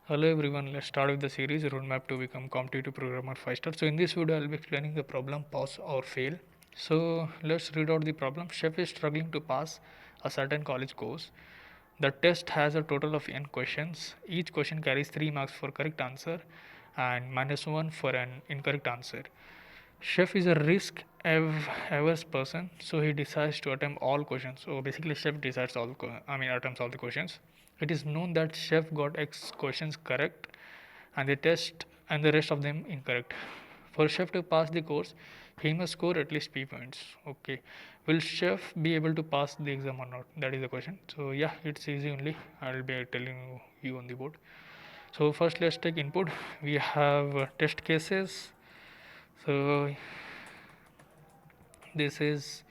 Hello everyone, let's start with the series Roadmap to Become Competitive Programmer 5 Star. So in this video I'll be explaining the problem pass or fail. So let's read out the problem. Chef is struggling to pass a certain college course. The test has a total of n questions. Each question carries 3 marks for correct answer and -1 for an incorrect answer. Chef is a risk averse person, so he decides to attempt all questions. So basically, chef decides attempts all the questions. It is known that chef got X questions correct, and the rest of them incorrect. For chef to pass the course, he must score at least P points. Okay, will chef be able to pass the exam or not? That is the question. So yeah, it's easy only. I'll be telling you on the board. So first, let's take input. We have test cases. So this is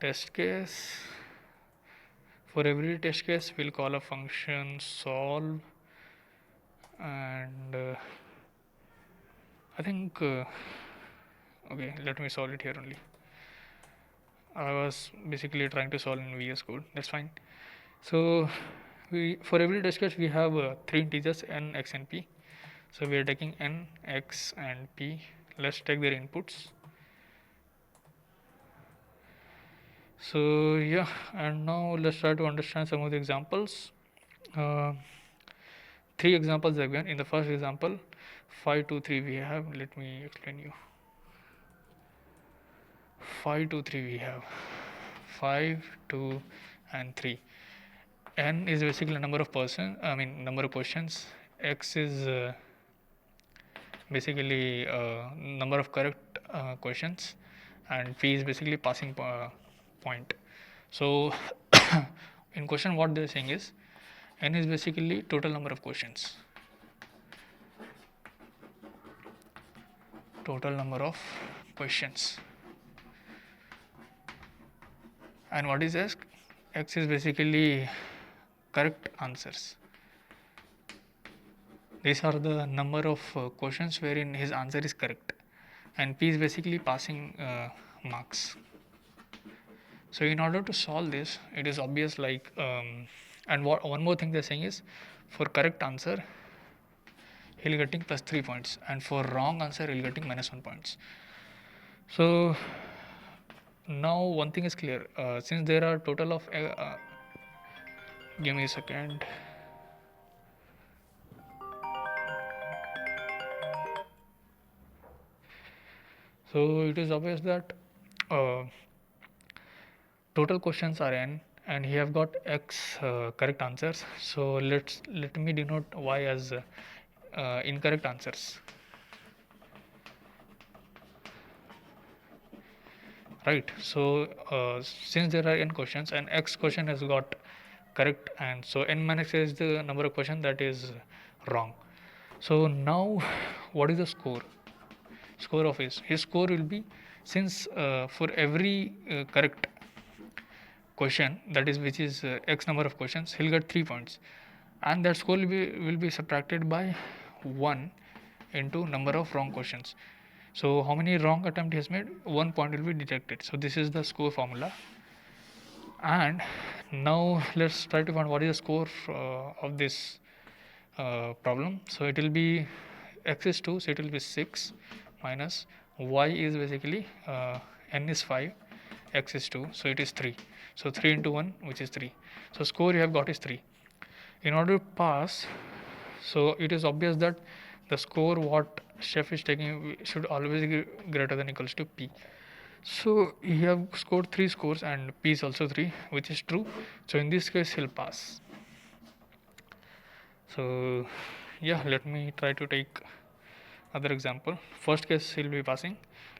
test case. For every test case we'll call a function solve, and I think okay, let me solve it here only. I was basically trying to solve in VS Code, that's fine. So we for every test case we have three integers n, x and p. So we are taking n, x and p. Let's take their inputs. So yeah, and now let's try to understand some of the examples. uh, Three examples again. In the first example, 5 2 3 we have, let me explain you. 5 2 3 we have 5 2 and 3. N is basically number of number of questions. X is basically number of correct questions, and P is basically passing point. So in question what they're saying is N is basically total number of questions. Total number of questions. And what is X? X is basically correct answers. These are the number of questions wherein his answer is correct, and P is basically passing marks. So in order to solve this, it is obvious and one more thing they're saying is, for correct answer he'll getting plus 3 points, and for wrong answer he'll getting -1 points. So now one thing is clear. Since there are total of give me a second. So it is obvious that uh, total questions are n, and he have got x correct answers. So let me denote y as incorrect answers. Right. So since there are n questions and x question has got correct, and so n minus is the number of question that is wrong. So now what is the score of his score will be, since for every correct question, that is which is x number of questions, he'll get 3 points, and that score will be subtracted by 1 into number of wrong questions. So how many wrong attempt he has made, 1 point will be deducted. So this is the score formula. And now let's try to find what is the score of this problem. So it will be x is 2, so it will be 6 minus y is basically n is 5, x is 2, so it is 3. So 3 into 1, which is 3. So score you have got is 3. In order to pass, so it is obvious that the score what chef is taking should always be greater than equals to p. So he have scored 3 scores and p is also 3, which is true. So in this case he'll pass. So yeah, let me try to take other example. First case he'll be passing.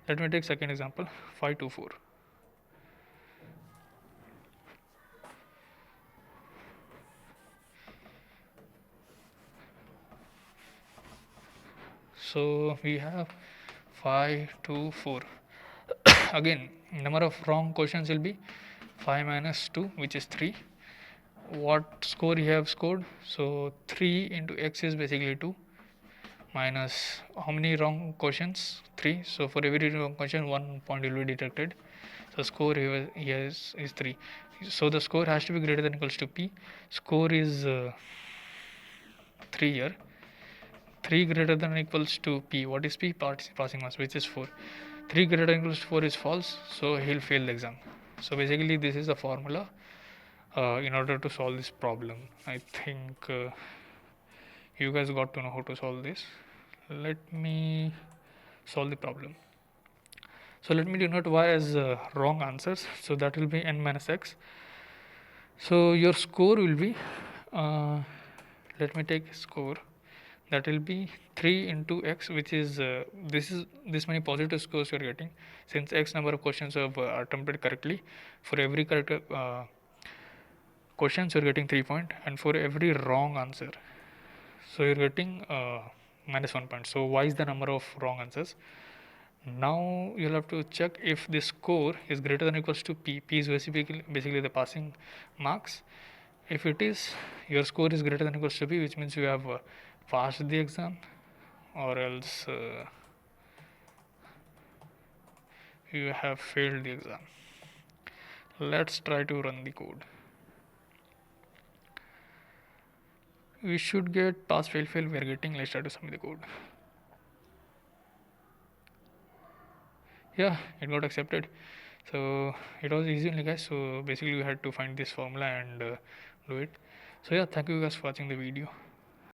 Let me take second example, 5 2 4. So we have 5 2 4. Again, number of wrong questions will be 5 minus 2, which is 3. What score you have scored? So 3 into x is basically 2, minus how many wrong questions? 3. So for every wrong question 1 point will be deducted. So score here is 3. So the score has to be greater than equals to p. Score is 3 here. 3 greater than or equals to p. What is p? Passing marks, which is 4. 3 greater than or equals to 4 is false, so he'll fail the exam. So basically this is the formula in order to solve this problem. I think you guys got to know how to solve this. Let me solve the problem. So let me denote y as wrong answers, so that will be n minus x. So your score will be let me take score, that will be 3 into x, which is this many positive scores you are getting, since x number of questions you have attempted correctly. For every correct questions you are getting 3 point, and for every wrong answer so you are getting minus 1 point. So y is the number of wrong answers. Now you'll have to check if the score is greater than or equals to p. P is basically the passing marks. If it is, your score is greater than or equals to p, which means you have passed the exam, or else you have failed the exam. Let's try to run the code. We should get pass fail fail. We are getting. Let's try to submit the code. Yeah, it got accepted. So it was easy only, guys. So basically we had to find this formula and do it. So yeah, thank you guys for watching the video.